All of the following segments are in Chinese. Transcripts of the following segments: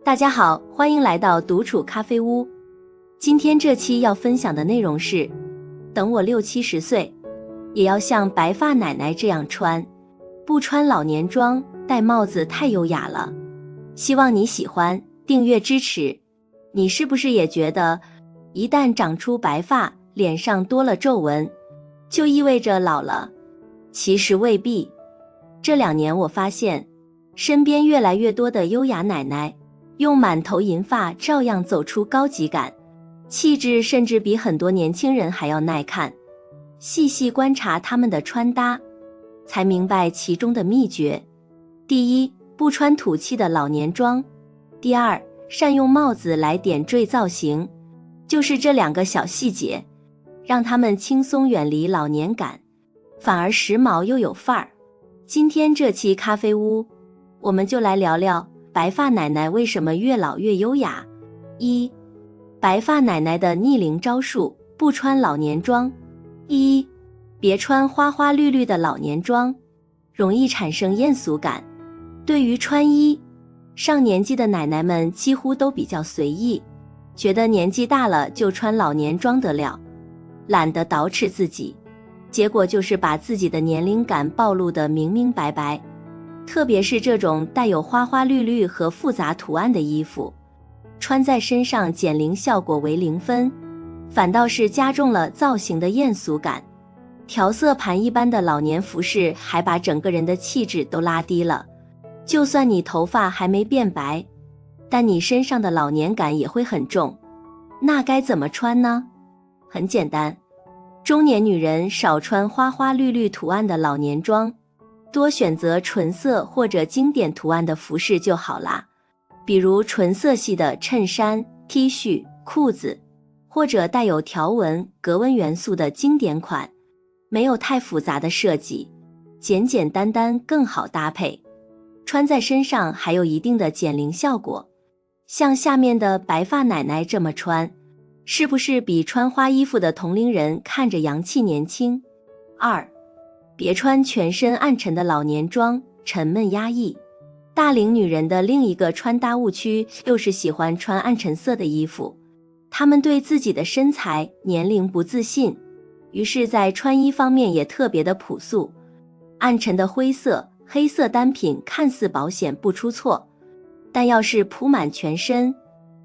大家好，欢迎来到独处咖啡屋。今天这期要分享的内容是，等我60、70岁，也要像白发奶奶这样穿，不穿老年装，戴帽子太优雅了。希望你喜欢，订阅支持。你是不是也觉得，一旦长出白发，脸上多了皱纹，就意味着老了？其实未必。这2年我发现，身边越来越多的优雅奶奶，用满头银发照样走出高级感，气质甚至比很多年轻人还要耐看。细细观察她们的穿搭，才明白其中的秘诀。第一，不穿土气的老年装；第二，善用帽子来点缀造型。就是这2个小细节，让她们轻松远离老年感，反而时髦又有范儿。今天这期咖啡屋，我们就来聊聊白发奶奶为什么越老越优雅。1. 白发奶奶的逆龄招数，不穿老年装。1. 别穿花花绿绿的老年装，容易产生艳俗感。对于穿衣，上年纪的奶奶们几乎都比较随意，觉得年纪大了就穿老年装得了，懒得捯饬自己，结果就是把自己的年龄感暴露得明明白白。特别是这种带有花花绿绿和复杂图案的衣服，穿在身上减龄效果为0分，反倒是加重了造型的艳俗感。调色盘一般的老年服饰还把整个人的气质都拉低了。就算你头发还没变白，但你身上的老年感也会很重。那该怎么穿呢？很简单，中年女人少穿花花绿绿图案的老年装，多选择纯色或者经典图案的服饰就好啦。比如纯色系的衬衫、T 恤、裤子，或者带有条纹、格纹元素的经典款，没有太复杂的设计，简简单单更好搭配，穿在身上还有一定的减龄效果。像下面的白发奶奶这么穿，是不是比穿花衣服的同龄人看着洋气年轻？2. 别穿全身暗沉的老年装，沉闷压抑。大龄女人的另一个穿搭误区又是喜欢穿暗沉色的衣服，她们对自己的身材、年龄不自信，于是在穿衣方面也特别的朴素。暗沉的灰色、黑色单品看似保险不出错，但要是铺满全身，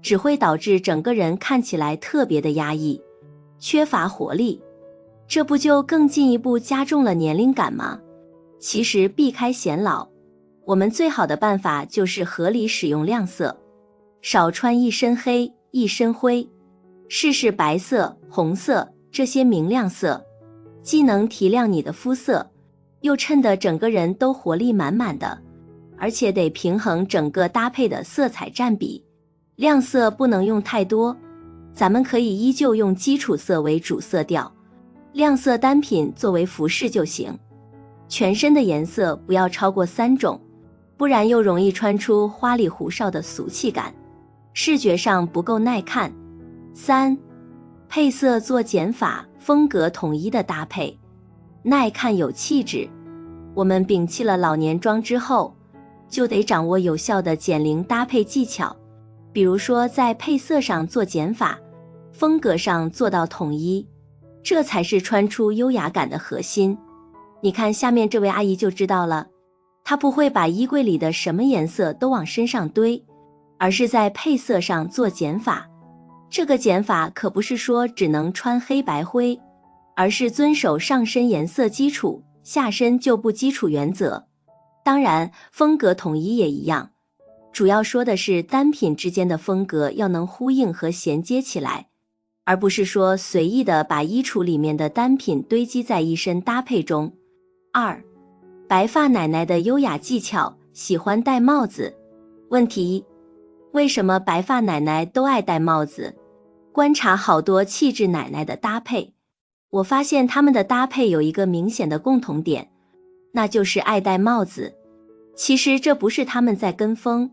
只会导致整个人看起来特别的压抑，缺乏活力。这不就更进一步加重了年龄感吗？其实避开显老，我们最好的办法就是合理使用亮色，少穿一身黑、一身灰，试试白色、红色这些明亮色，既能提亮你的肤色，又衬得整个人都活力满满的，而且得平衡整个搭配的色彩占比。亮色不能用太多，咱们可以依旧用基础色为主色调，亮色单品作为服饰就行。全身的颜色不要超过3种，不然又容易穿出花里胡哨的俗气感，视觉上不够耐看。3. 配色做减法，风格统一的搭配，耐看有气质。我们摒弃了老年装之后，就得掌握有效的减龄搭配技巧，比如说在配色上做减法，风格上做到统一，这才是穿出优雅感的核心。你看下面这位阿姨就知道了，她不会把衣柜里的什么颜色都往身上堆，而是在配色上做减法。这个减法可不是说只能穿黑白灰，而是遵守上身颜色基础，下身就不基础原则。当然，风格统一也一样，主要说的是单品之间的风格要能呼应和衔接起来，而不是说随意的把衣橱里面的单品堆积在一身搭配中。2. 白发奶奶的优雅技巧，喜欢戴帽子。问题：为什么白发奶奶都爱戴帽子？观察好多气质奶奶的搭配，我发现她们的搭配有一个明显的共同点，那就是爱戴帽子。其实这不是她们在跟风，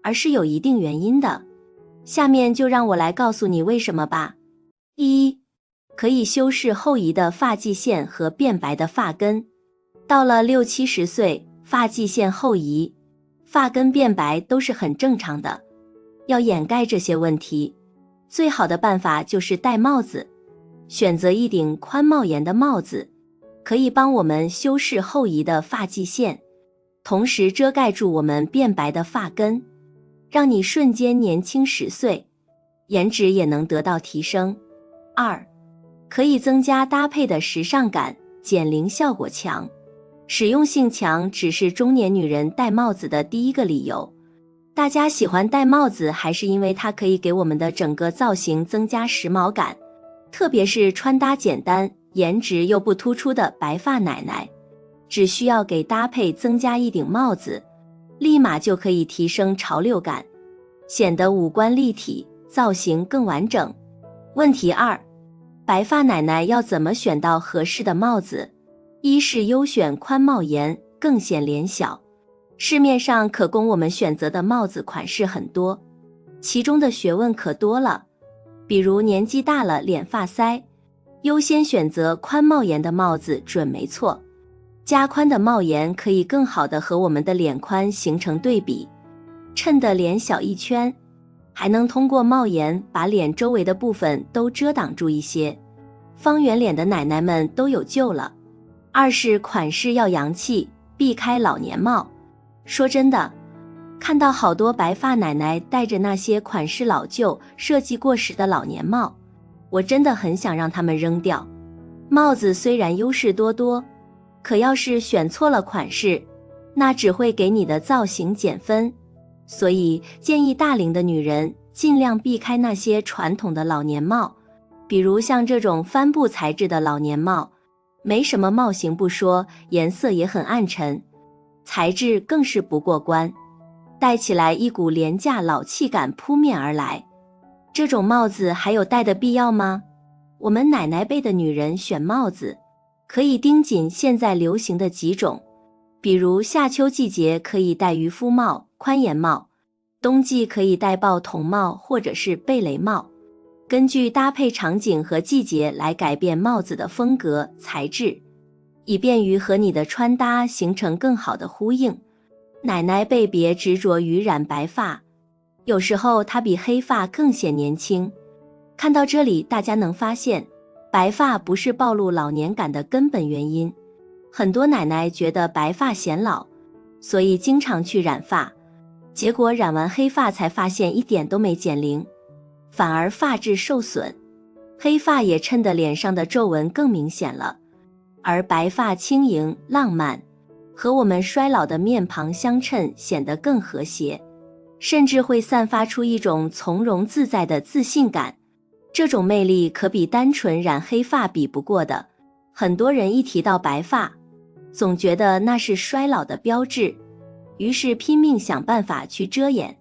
而是有一定原因的。下面就让我来告诉你为什么吧。1. 可以修饰后移的发际线和变白的发根。到了60、70岁，发际线后移，发根变白都是很正常的。要掩盖这些问题，最好的办法就是戴帽子。选择一顶宽帽檐的帽子，可以帮我们修饰后移的发际线，同时遮盖住我们变白的发根，让你瞬间年轻10岁，颜值也能得到提升。2. 可以增加搭配的时尚感，减龄效果强。实用性强只是中年女人戴帽子的第一个理由。大家喜欢戴帽子，还是因为它可以给我们的整个造型增加时髦感，特别是穿搭简单、颜值又不突出的白发奶奶，只需要给搭配增加一顶帽子，立马就可以提升潮流感，显得五官立体，造型更完整。问题2，白发奶奶要怎么选到合适的帽子？一是优选宽帽檐，更显脸小。市面上可供我们选择的帽子款式很多，其中的学问可多了。比如年纪大了脸发腮，优先选择宽帽檐的帽子准没错。加宽的帽檐可以更好地和我们的脸宽形成对比，衬得脸小一圈，还能通过帽檐把脸周围的部分都遮挡住一些，方圆脸的奶奶们都有救了。2是款式要洋气，避开老年帽。说真的，看到好多白发奶奶戴着那些款式老旧、设计过时的老年帽，我真的很想让他们扔掉。帽子虽然优势多多，可要是选错了款式，那只会给你的造型减分。所以建议大龄的女人尽量避开那些传统的老年帽，比如像这种帆布材质的老年帽，没什么帽型不说，颜色也很暗沉，材质更是不过关，戴起来一股廉价老气感扑面而来。这种帽子还有戴的必要吗？我们奶奶辈的女人选帽子，可以盯紧现在流行的几种，比如夏秋季节可以戴渔夫帽、宽檐帽，冬季可以戴豹筒帽或者是贝雷帽，根据搭配场景和季节来改变帽子的风格、材质，以便于和你的穿搭形成更好的呼应。奶奶辈别执着于染白发，有时候她比黑发更显年轻。看到这里，大家能发现，白发不是暴露老年感的根本原因。很多奶奶觉得白发显老，所以经常去染发，结果染完黑发才发现一点都没减龄，反而发质受损，黑发也衬得脸上的皱纹更明显了。而白发轻盈浪漫，和我们衰老的面庞相衬，显得更和谐，甚至会散发出一种从容自在的自信感。这种魅力可比单纯染黑发比不过的。很多人一提到白发，总觉得那是衰老的标志，于是拼命想办法去遮掩，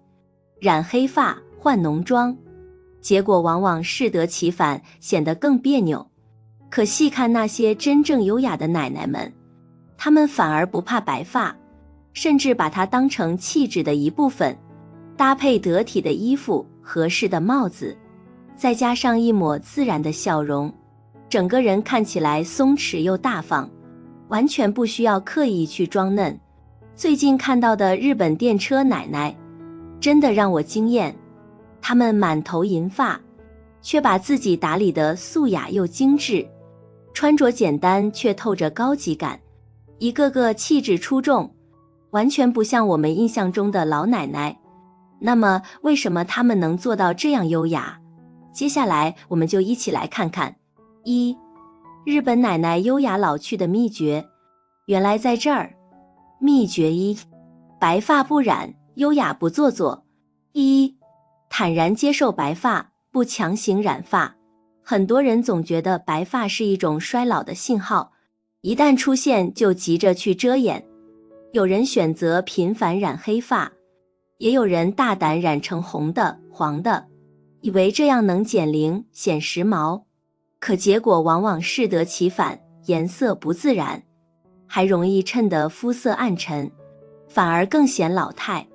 染黑发、换浓妆，结果往往适得其反，显得更别扭。可细看那些真正优雅的奶奶们，她们反而不怕白发，甚至把它当成气质的一部分，搭配得体的衣服、合适的帽子，再加上一抹自然的笑容，整个人看起来松弛又大方，完全不需要刻意去装嫩。最近看到的日本电车奶奶真的让我惊艳，她们满头银发，却把自己打理得素雅又精致，穿着简单却透着高级感，一个个气质出众，完全不像我们印象中的老奶奶。那么为什么她们能做到这样优雅？接下来我们就一起来看看。1. 日本奶奶优雅老去的秘诀，原来在这儿。秘诀1：白发不染，优雅不做作。1. 坦然接受白发，不强行染发。很多人总觉得白发是一种衰老的信号，一旦出现就急着去遮掩。有人选择频繁染黑发，也有人大胆染成红的、黄的，以为这样能减龄、显时髦。可结果往往适得其反，颜色不自然，还容易衬得肤色暗沉，反而更显老态。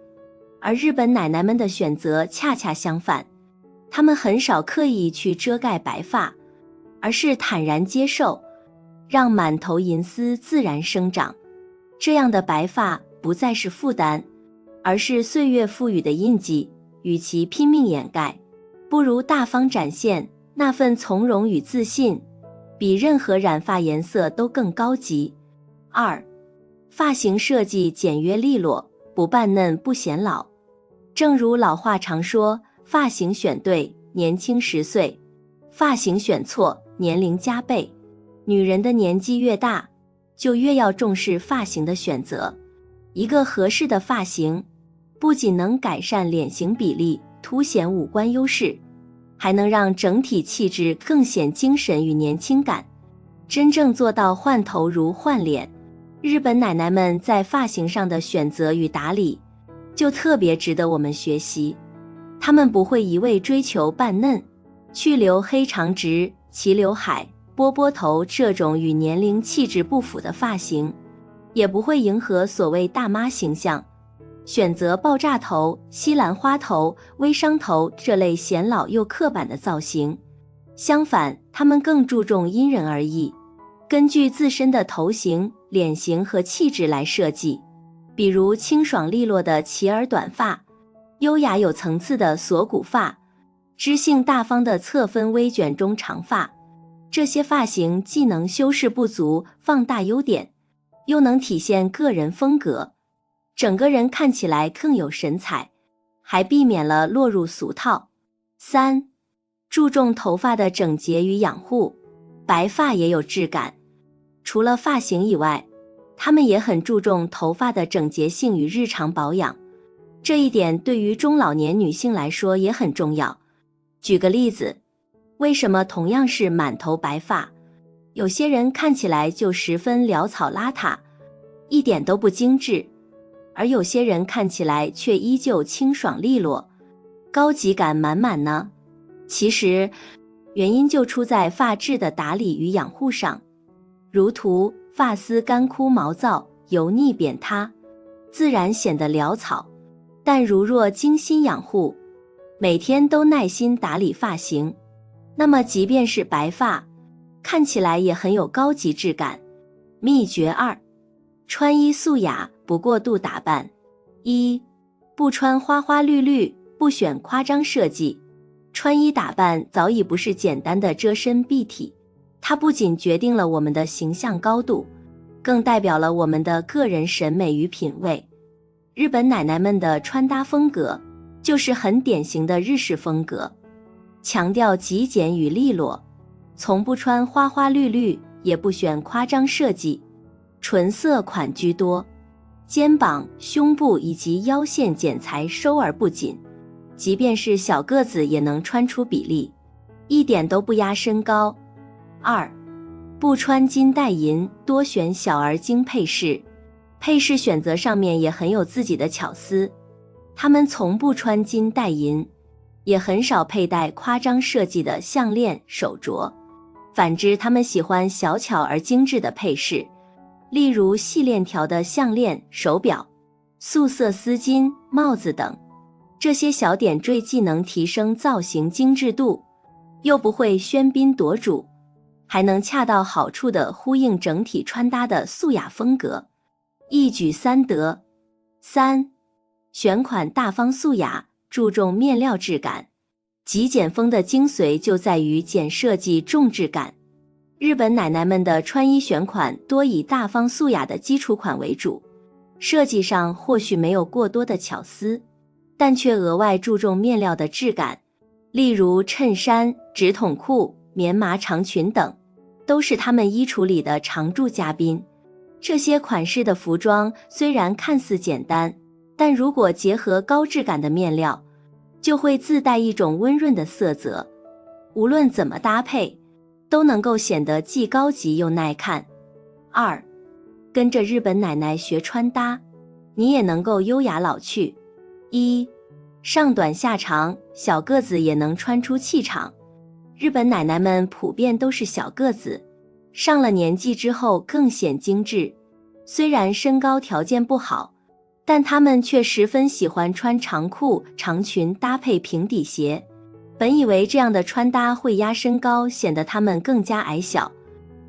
而日本奶奶们的选择恰恰相反，她们很少刻意去遮盖白发，而是坦然接受，让满头银丝自然生长。这样的白发不再是负担，而是岁月赋予的印记。与其拼命掩盖，不如大方展现那份从容与自信，比任何染发颜色都更高级。2. 发型设计简约利落，不扮嫩不显老。正如老话常说，发型选对，年轻10岁；发型选错，年龄加倍。女人的年纪越大，就越要重视发型的选择。一个合适的发型，不仅能改善脸型比例，凸显五官优势，还能让整体气质更显精神与年轻感，真正做到换头如换脸。日本奶奶们在发型上的选择与打理，就特别值得我们学习。她们不会一味追求扮嫩，去留黑长直、齐刘海、波波头这种与年龄气质不符的发型，也不会迎合所谓大妈形象，选择爆炸头、西兰花头、微商头这类显老又刻板的造型。相反，她们更注重因人而异，根据自身的头型、脸型和气质来设计。比如清爽利落的齐耳短发，优雅有层次的锁骨发，知性大方的侧分微卷中长发。这些发型既能修饰不足，放大优点，又能体现个人风格，整个人看起来更有神采，还避免了落入俗套。3. 注重头发的整洁与养护，白发也有质感。除了发型以外，他们也很注重头发的整洁性与日常保养，这一点对于中老年女性来说也很重要。举个例子，为什么同样是满头白发，有些人看起来就十分潦草邋遢，一点都不精致，而有些人看起来却依旧清爽利落，高级感满满呢？其实，原因就出在发质的打理与养护上。如图，发丝干枯毛躁、油腻扁塌，自然显得潦草，但如若精心养护，每天都耐心打理发型，那么即便是白发，看起来也很有高级质感。秘诀2：穿衣素雅，不过度打扮。1. 不穿花花绿绿，不选夸张设计。穿衣打扮早已不是简单的遮身蔽体，它不仅决定了我们的形象高度，更代表了我们的个人审美与品味。日本奶奶们的穿搭风格就是很典型的日式风格，强调极简与利落，从不穿花花绿绿，也不选夸张设计，纯色款居多。肩膀、胸部以及腰线剪裁收而不紧，即便是小个子也能穿出比例，一点都不压身高。2. 不穿金戴银，多选小而精配饰。配饰选择上面也很有自己的巧思，他们从不穿金戴银，也很少佩戴夸张设计的项链、手镯。反之，他们喜欢小巧而精致的配饰，例如细链条的项链、手表、素色丝巾、帽子等。这些小点缀既能提升造型精致度，又不会喧宾夺主，还能恰到好处地呼应整体穿搭的素雅风格，一举三得。3. 选款大方素雅，注重面料质感。极简风的精髓就在于简设计重质感。日本奶奶们的穿衣选款多以大方素雅的基础款为主，设计上或许没有过多的巧思，但却额外注重面料的质感，例如衬衫、直筒裤、棉麻长裙等，都是他们衣橱里的常驻嘉宾。这些款式的服装虽然看似简单，但如果结合高质感的面料，就会自带一种温润的色泽，无论怎么搭配，都能够显得既高级又耐看。2. 跟着日本奶奶学穿搭，你也能够优雅老去。1. 上短下长，小个子也能穿出气场。日本奶奶们普遍都是小个子，上了年纪之后更显精致。虽然身高条件不好，但她们却十分喜欢穿长裤、长裙搭配平底鞋。本以为这样的穿搭会压身高，显得她们更加矮小，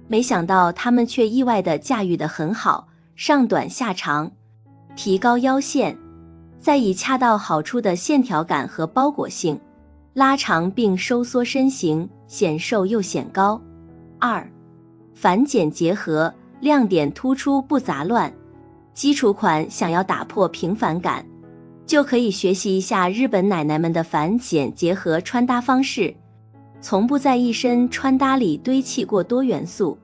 没想到她们却意外地驾驭得很好，上短下长，提高腰线，再以恰到好处的线条感和包裹性，拉长并收缩身形，显瘦又显高。2. 繁简结合，亮点突出不杂乱。基础款想要打破平凡感，就可以学习一下日本奶奶们的繁简结合穿搭方式，从不在一身穿搭里堆砌过多元素，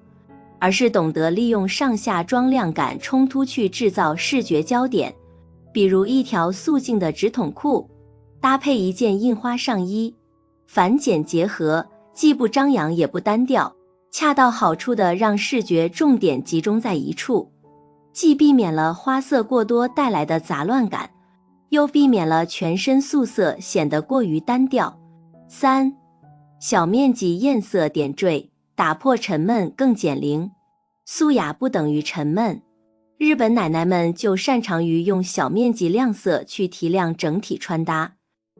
而是懂得利用上下装亮感冲突去制造视觉焦点。比如一条素净的直筒裤，搭配一件印花上衣，繁简结合，既不张扬也不单调，恰到好处地让视觉重点集中在一处，既避免了花色过多带来的杂乱感，又避免了全身素色显得过于单调。3. 小面积艳色点缀，打破沉闷更减龄。素雅不等于沉闷，日本奶奶们就擅长于用小面积亮色去提亮整体穿搭，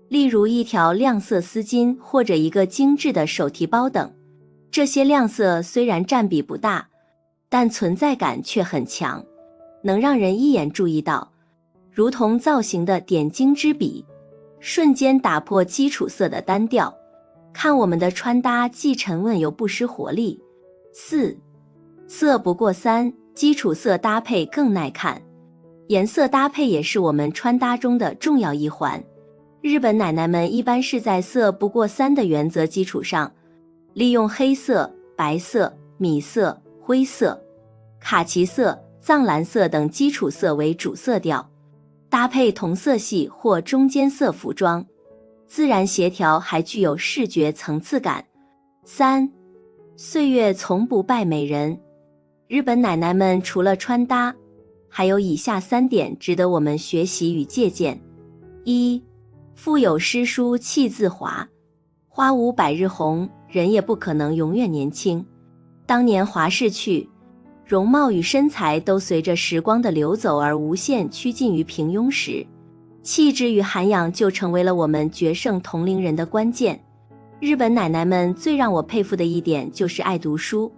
例如一条亮色丝巾或者一个精致的手提包等。这些亮色虽然占比不大，但存在感却很强，能让人一眼注意到，如同造型的点睛之笔，瞬间打破基础色的单调，看我们的穿搭既沉稳又不失活力。4. 色不过三，基础色搭配更耐看。颜色搭配也是我们穿搭中的重要一环。日本奶奶们一般是在色不过三的原则基础上，利用黑色、白色、米色、灰色、卡其色、藏蓝色等基础色为主色调，搭配同色系或中间色服装，自然协调还具有视觉层次感。3. 岁月从不败美人。日本奶奶们除了穿搭，还有以下3点值得我们学习与借鉴。1. 腹有诗书气自华，花无百日红，人也不可能永远年轻。当年华逝去，容貌与身材都随着时光的流走而无限趋近于平庸时，气质与涵养就成为了我们决胜同龄人的关键。日本奶奶们最让我佩服的一点就是爱读书，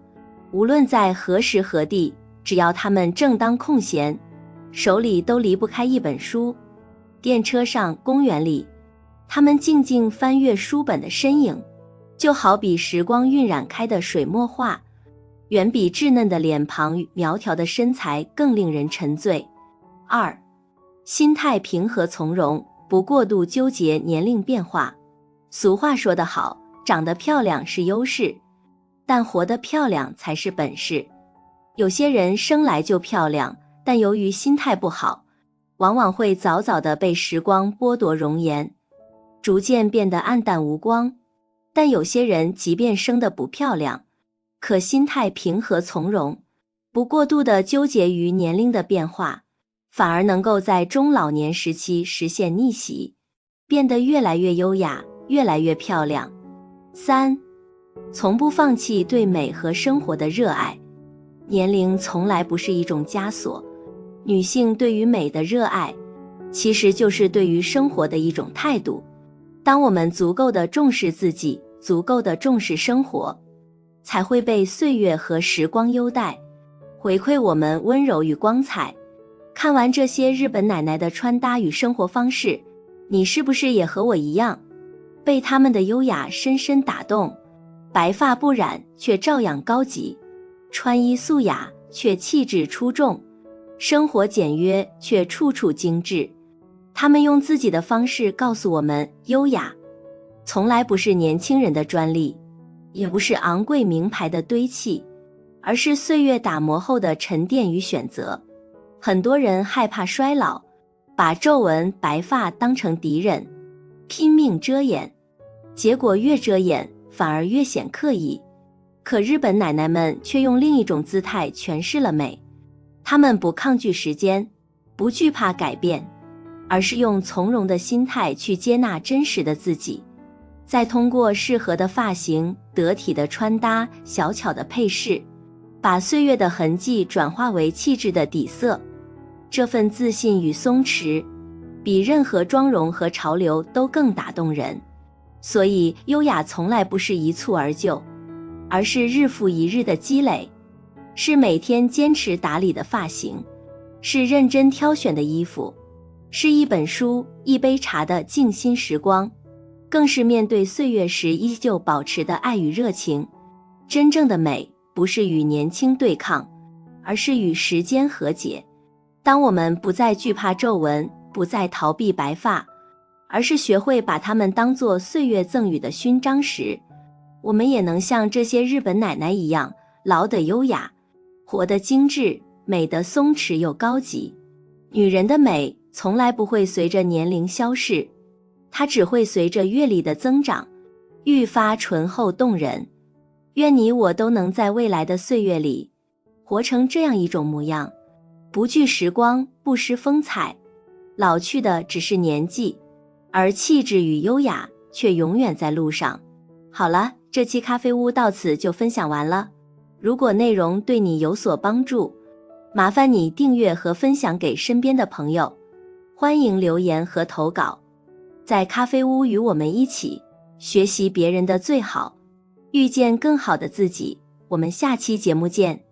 无论在何时何地，只要她们正当空闲，手里都离不开一本书。电车上、公园里，她们静静翻阅书本的身影，就好比时光晕染开的水墨画，远比稚嫩的脸庞与苗条的身材更令人沉醉。2. 心态平和从容，不过度纠结年龄变化。俗话说得好，长得漂亮是优势，但活得漂亮才是本事。有些人生来就漂亮，但由于心态不好，往往会早早地被时光剥夺容颜，逐渐变得黯淡无光。但有些人即便生得不漂亮，可心态平和从容，不过度地纠结于年龄的变化，反而能够在中老年时期实现逆袭，变得越来越优雅，越来越漂亮。3. 从不放弃对美和生活的热爱。年龄从来不是一种枷锁，女性对于美的热爱，其实就是对于生活的一种态度。当我们足够地重视自己，足够地重视生活，才会被岁月和时光优待，回馈我们温柔与光彩。看完这些日本奶奶的穿搭与生活方式，你是不是也和我一样，被她们的优雅深深打动？白发不染却照样高级，穿衣素雅却气质出众，生活简约却处处精致。她们用自己的方式告诉我们，优雅从来不是年轻人的专利，也不是昂贵名牌的堆砌，而是岁月打磨后的沉淀与选择。很多人害怕衰老，把皱纹、白发当成敌人，拼命遮掩，结果越遮掩反而越显刻意。可日本奶奶们却用另一种姿态诠释了美，她们不抗拒时间，不惧怕改变，而是用从容的心态去接纳真实的自己，再通过适合的发型、得体的穿搭、小巧的配饰，把岁月的痕迹转化为气质的底色。这份自信与松弛，比任何妆容和潮流都更打动人。所以优雅从来不是一蹴而就，而是日复一日的积累，是每天坚持打理的发型，是认真挑选的衣服，是一本书、一杯茶的静心时光，更是面对岁月时依旧保持的爱与热情。真正的美，不是与年轻对抗，而是与时间和解。当我们不再惧怕皱纹，不再逃避白发，而是学会把它们当作岁月赠予的勋章时，我们也能像这些日本奶奶一样，老得优雅，活得精致，美得松弛又高级。女人的美从来不会随着年龄消逝，它只会随着阅历的增长，愈发醇厚动人。愿你我都能在未来的岁月里，活成这样一种模样，不惧时光，不失风采。老去的只是年纪，而气质与优雅却永远在路上。好了，这期咖啡屋到此就分享完了。如果内容对你有所帮助，麻烦你订阅和分享给身边的朋友。欢迎留言和投稿，在咖啡屋与我们一起学习别人的最好，遇见更好的自己。我们下期节目见。